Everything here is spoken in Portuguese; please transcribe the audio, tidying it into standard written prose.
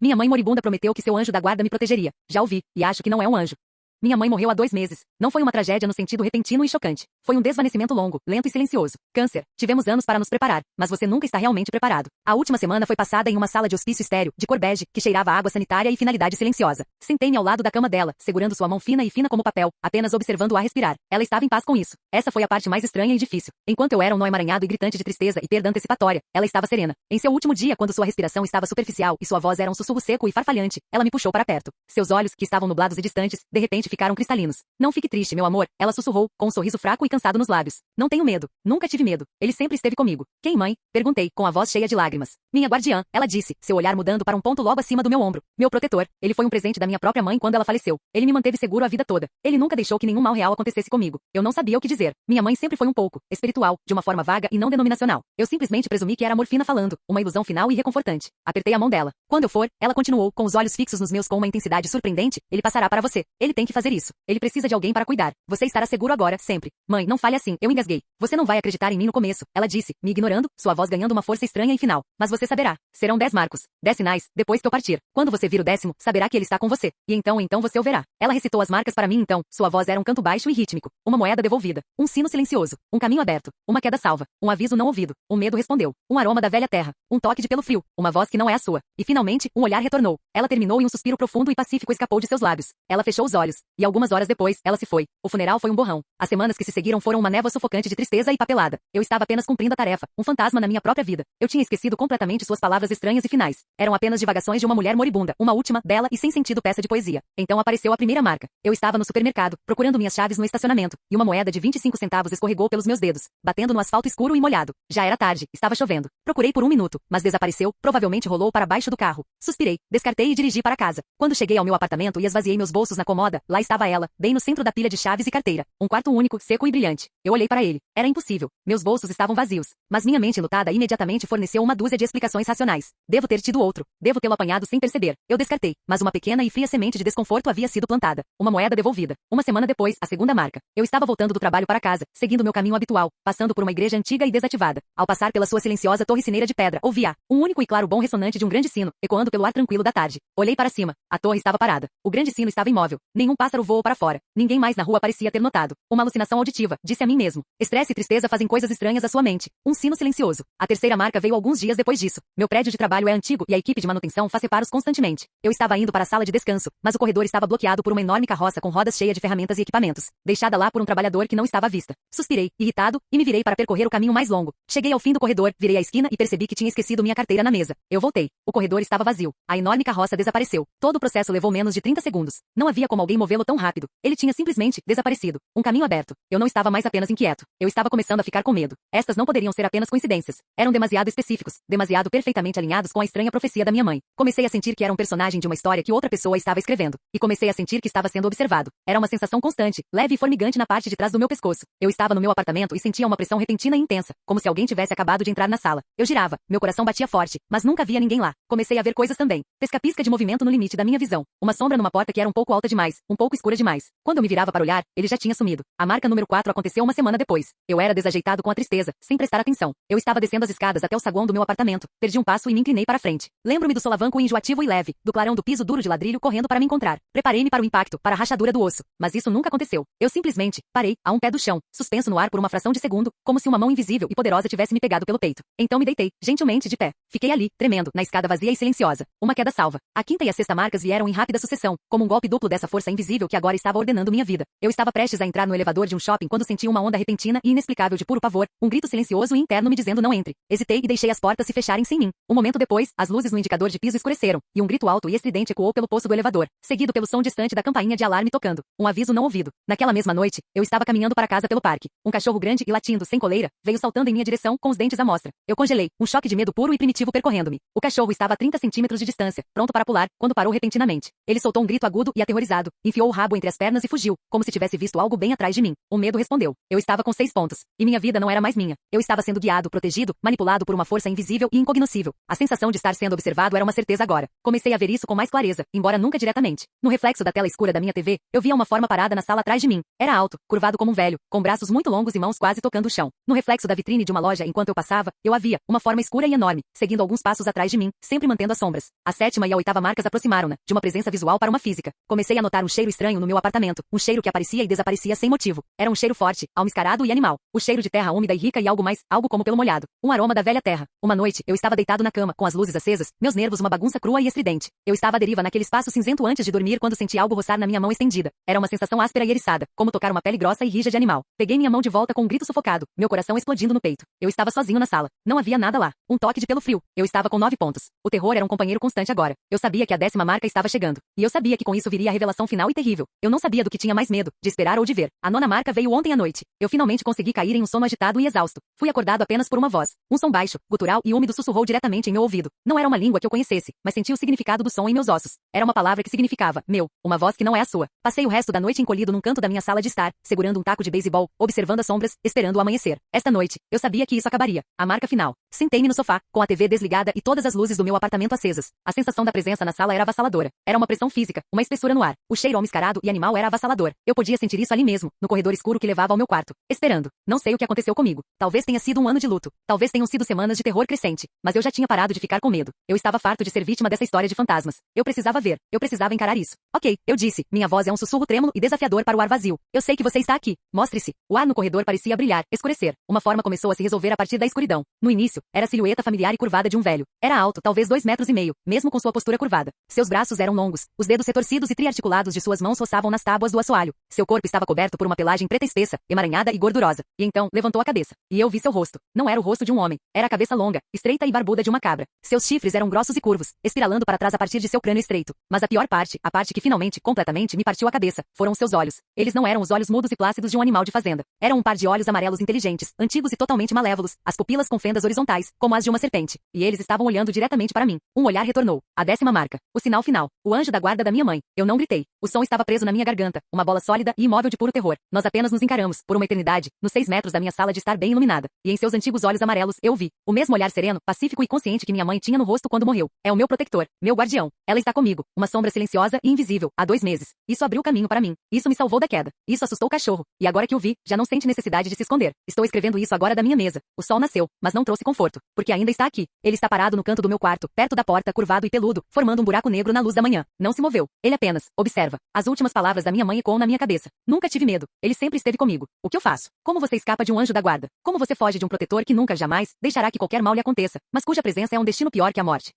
Minha mãe moribunda prometeu que seu anjo da guarda me protegeria. Já ouvi, e acho que não é um anjo. Minha mãe morreu há 2 meses. Não foi uma tragédia no sentido repentino e chocante. Foi um desvanecimento longo, lento e silencioso. Câncer. Tivemos anos para nos preparar, mas você nunca está realmente preparado. A última semana foi passada em uma sala de hospício estéril, de cor bege, que cheirava a água sanitária e finalidade silenciosa. Sentei-me ao lado da cama dela, segurando sua mão fina e fina como papel, apenas observando-a respirar. Ela estava em paz com isso. Essa foi a parte mais estranha e difícil. Enquanto eu era um nó emaranhado e gritante de tristeza e perda antecipatória, ela estava serena. Em seu último dia, quando sua respiração estava superficial e sua voz era um sussurro seco e farfalhante, ela me puxou para perto. Seus olhos, que estavam nublados e distantes, de repente ficaram cristalinos. Não fique triste, meu amor, ela sussurrou, com um sorriso fraco e cansado nos lábios. Não tenho medo. Nunca tive medo. Ele sempre esteve comigo. Quem, mãe? Perguntei, com a voz cheia de lágrimas. Minha guardiã, ela disse, seu olhar mudando para um ponto logo acima do meu ombro. Meu protetor. Ele foi um presente da minha própria mãe quando ela faleceu. Ele me manteve seguro a vida toda. Ele nunca deixou que nenhum mal real acontecesse comigo. Eu não sabia o que dizer. Minha mãe sempre foi um pouco espiritual, de uma forma vaga e não denominacional. Eu simplesmente presumi que era morfina falando, uma ilusão final e reconfortante. Apertei a mão dela. Quando eu for, ela continuou, com os olhos fixos nos meus com uma intensidade surpreendente, ele passará para você. Ele tem que fazer isso. Ele precisa de alguém para cuidar. Você estará seguro agora, sempre. Mãe, não fale assim. Eu engasguei. Você não vai acreditar em mim no começo, ela disse, me ignorando, sua voz ganhando uma força estranha e final. Mas você saberá. Serão 10 marcos. 10 sinais, depois que eu partir. Quando você vir o 10º, saberá que ele está com você. E então você o verá. Ela recitou as marcas para mim então. Sua voz era um canto baixo e rítmico. Uma moeda devolvida. Um sino silencioso. Um caminho aberto. Uma queda salva. Um aviso não ouvido. O medo respondeu. Um aroma da velha terra. Um toque de pelo frio. Uma voz que não é a sua. E finalmente, um olhar retornou. Ela terminou e um suspiro profundo e pacífico escapou de seus lábios. Ela fechou os olhos. E algumas horas depois, ela se foi. O funeral foi um borrão. As semanas que se seguiram foram uma névoa sufocante de tristeza e papelada. Eu estava apenas cumprindo a tarefa, um fantasma na minha própria vida. Eu tinha esquecido completamente suas palavras estranhas e finais. Eram apenas divagações de uma mulher moribunda, uma última, bela e sem sentido peça de poesia. Então apareceu a primeira marca. Eu estava no supermercado, procurando minhas chaves no estacionamento, e uma moeda de 25 centavos escorregou pelos meus dedos, batendo no asfalto escuro e molhado. Já era tarde, estava chovendo. Procurei por 1 minuto, mas desapareceu, provavelmente rolou para baixo do carro. Suspirei, descartei e dirigi para casa. Quando cheguei ao meu apartamento e esvaziei meus bolsos na comoda, lá estava ela, bem no centro da pilha de chaves e carteira. Um quarto único, seco e brilhante. Eu olhei para ele. Era impossível. Meus bolsos estavam vazios. Mas minha mente enlutada imediatamente forneceu uma dúzia de explicações racionais. Devo ter tido outro. Devo tê-lo apanhado sem perceber. Eu descartei. Mas uma pequena e fria semente de desconforto havia sido plantada. Uma moeda devolvida. Uma semana depois, a segunda marca. Eu estava voltando do trabalho para casa, seguindo meu caminho habitual, passando por uma igreja antiga e desativada. Ao passar pela sua silenciosa torre cineira de pedra, ouvia um único e claro bom ressonante de um grande sino, ecoando pelo ar tranquilo da tarde. Olhei para cima. A torre estava parada. O grande sino estava imóvel. Nenhum pássaro voou para fora. Ninguém mais na rua parecia ter notado. Uma alucinação auditiva, disse a mim mesmo. Estresse e tristeza fazem coisas estranhas à sua mente. Um sino silencioso. A terceira marca veio alguns dias depois disso. Meu prédio de trabalho é antigo e a equipe de manutenção faz reparos constantemente. Eu estava indo para a sala de descanso, mas o corredor estava bloqueado por uma enorme carroça com rodas cheias de ferramentas e equipamentos, deixada lá por um trabalhador que não estava à vista. Suspirei, irritado, e me virei para percorrer o caminho mais longo. Cheguei ao fim do corredor, virei a esquina e percebi que tinha esquecido minha carteira na mesa. Eu voltei. O corredor estava vazio. A enorme carroça desapareceu. Todo o processo levou menos de 30 segundos. Não havia como alguém movê-lo tão rápido. Ele tinha simplesmente desaparecido. Um caminho aberto. Eu não estava mais apenas inquieto. Eu estava começando a ficar com medo. Estas não poderiam ser apenas coincidências. Eram demasiado específicos, demasiado perfeitamente alinhados com a estranha profecia da minha mãe. Comecei a sentir que era um personagem de uma história que outra pessoa estava escrevendo. E comecei a sentir que estava sendo observado. Era uma sensação constante, leve e formigante na parte de trás do meu pescoço. Eu estava no meu apartamento e sentia uma pressão repentina e intensa, como se alguém tivesse acabado de entrar na sala. Eu girava, meu coração batia forte, mas nunca havia ninguém lá. Comecei a ver coisas também. Pisca-pisca de movimento no limite da minha visão. Uma sombra numa porta que era um pouco alta demais, um pouco escura demais. Quando eu me virava para olhar, ele já tinha sumido. A marca número 4 aconteceu uma semana depois. Eu era desajeitado com a tristeza, sem prestar atenção. Eu estava descendo as escadas até o saguão do meu apartamento. Perdi um passo e me inclinei para frente. Lembro-me do solavanco enjoativo e leve, do clarão do piso duro de ladrilho correndo para me encontrar. Preparei-me para o impacto, para a rachadura do osso. Mas isso nunca aconteceu. Eu simplesmente parei, a um pé do chão, suspenso no ar por uma fração de segundo, como se uma mão invisível e poderosa tivesse me pegado pelo peito. Então me deitei, gentilmente de pé. Fiquei ali, tremendo, na escada vazia e silenciosa. Uma queda salva. A quinta e a sexta marcas vieram em rápida sucessão, como um golpe duplo dessa força invisível que agora estava ordenando minha vida. Eu estava prestes a entrar no elevador de um shopping quando senti uma onda repentina e inexplicável de puro pavor, um grito silencioso e interno me dizendo não entre. Hesitei e deixei as portas se fecharem sem mim. Um momento depois, as luzes no indicador de piso escureceram, e um grito alto e estridente ecoou pelo poço do elevador, seguido pelo som distante da campainha de alarme tocando. Um aviso não ouvido. Naquela mesma noite, eu estava caminhando para casa pelo parque. Um cachorro grande e latindo, sem coleira, veio saltando em minha direção com os dentes à mostra. Eu congelei, um choque de medo puro e primitivo percorrendo-me. O cachorro estava a 30 centímetros de distância, pronto para pular, quando parou repentinamente. Ele soltou um grito agudo e aterrorizado, enfiou o rabo entre as pernas e fugiu, como se tivesse visto algo bem atrás de mim. O medo respondeu. Eu estava com 6 pontos. E minha vida não era mais minha. Eu estava sendo guiado, protegido, manipulado por uma força invisível e incognoscível. A sensação de estar sendo observado era uma certeza agora. Comecei a ver isso com mais clareza, embora nunca diretamente. No reflexo da tela escura da minha TV, eu via uma forma parada na sala atrás de mim. Era alto, curvado como um velho, com braços muito longos e mãos quase tocando o chão. No reflexo da vitrine de uma loja enquanto eu passava, eu a via, uma forma escura e enorme, seguindo alguns passos atrás de mim, sempre mantendo as sombras. A 7ª e a 8ª marcas aproximaram-na, de uma presença visual para uma física. Comecei a notar um cheiro estranho no meu apartamento, um cheiro que aparecia e desaparecia sem motivo. Era um cheiro forte, almiscarado e animal. O cheiro de terra úmida e rica e algo mais, algo como pelo molhado. Um aroma da velha terra. Uma noite, eu estava deitado na cama, com as luzes acesas, meus nervos uma bagunça crua e estridente. Eu estava à deriva naquele espaço cinzento antes de dormir quando senti algo roçar na minha mão estendida. Era uma sensação áspera e eriçada, como tocar uma pele grossa e rija de animal. Peguei minha mão de volta com um grito sufocado, meu coração explodindo no peito. Eu estava sozinho na sala. Não havia nada lá. Um toque de pelo frio. Eu estava com 9 pontos. O terror era um companheiro constante agora. Eu sabia que a 10ª marca estava chegando. E eu sabia que com isso viria a revelação final e terrível. Eu não sabia do que tinha mais medo, de esperar ou de ver. A 9ª marca veio ontem à noite. Eu finalmente consegui cair em um sono agitado e exausto. Fui acordado apenas por uma voz. Um som baixo, gutural e úmido sussurrou diretamente em meu ouvido. Não era uma língua que eu conhecesse, mas senti o significado do som em meus ossos. Era uma palavra que significava, meu, uma voz que não é a sua. Passei o resto da noite encolhido num canto da minha sala de estar, segurando um taco de beisebol, observando as sombras, esperando o amanhecer. Esta noite, eu sabia que isso acabaria. A marca final. Sentei-me no sofá, com a TV desligada e todas as luzes do meu apartamento acesas. A sensação da presença na sala era avassaladora. Era uma pressão física, uma espessura no ar. O cheiro almiscarado e animal era avassalador. Eu podia sentir isso ali mesmo, no corredor escuro que levava ao meu quarto. Esperando. Não sei o que aconteceu comigo. Talvez tenha sido um ano de luto. Talvez tenham sido semanas de terror crescente. Mas eu já tinha parado de ficar com medo. Eu estava farto de ser vítima dessa história de fantasmas. Eu precisava ver. Eu precisava encarar isso. Ok, eu disse. Minha voz é um sussurro trêmulo e desafiador para o ar vazio. Eu sei que você está aqui. Mostre-se. O ar no corredor parecia brilhar, escurecer. Uma forma começou a se resolver a partir da escuridão. No início, era a silhueta familiar e curvada de um velho. Era alto, talvez 2,5 metros, mesmo com sua postura curvada. Seus braços eram longos. Os dedos retorcidos e triarticulados de suas mãos roçavam nas tábuas do assoalho. Seu corpo estava coberto por uma pelagem preta espessa, emaranhada e gordurosa. E então, levantou a cabeça. E eu vi seu rosto. Não era o rosto de um homem. Era a cabeça longa, estreita e barbuda de uma cabra. Seus chifres eram grossos e curvos, espiralando para trás a partir de seu crânio estreito. Mas a pior parte, a parte que finalmente, completamente, me partiu a cabeça, foram seus olhos. Eles não eram os olhos mudos e plácidos de um animal de fazenda. Eram um par de olhos amarelos inteligentes, antigos e totalmente malévolos, as pupilas com fendas horizontais, como as de uma serpente. E eles estavam olhando diretamente para mim. Um olhar retornou. A 10ª marca. O sinal final. O anjo da guarda da minha mãe. Eu não gritei. O som estava preso na minha garganta, uma bola sólida e imóvel de puro terror. Nós apenas nos encaramos, por uma eternidade, nos 6 metros da minha sala de estar bem iluminada. E em seus antigos olhos amarelos, eu vi o mesmo olhar sereno, pacífico e consciente que minha mãe tinha no rosto quando morreu. É o meu protetor, meu guardião. Ela está comigo, uma sombra silenciosa e invisível, há 2 meses. Isso abriu caminho para mim. Isso me salvou da queda. Isso assustou o cachorro. E agora que o vi, já não sente necessidade de se esconder. Estou escrevendo isso agora da minha mesa. O sol nasceu, mas não trouxe conforto, porque ainda está aqui. Ele está parado no canto do meu quarto, perto da porta, curvado e peludo, formando um buraco negro na luz da manhã. Não se moveu. Ele apenas observa. As últimas palavras da minha mãe ecoam na minha cabeça. Nunca tive medo. Ele sempre esteve comigo. O que eu faço? Como você escapa de um anjo da guarda? Como você foge de um protetor que nunca jamais deixará que qualquer mal lhe aconteça, mas cuja presença é um destino pior que a morte?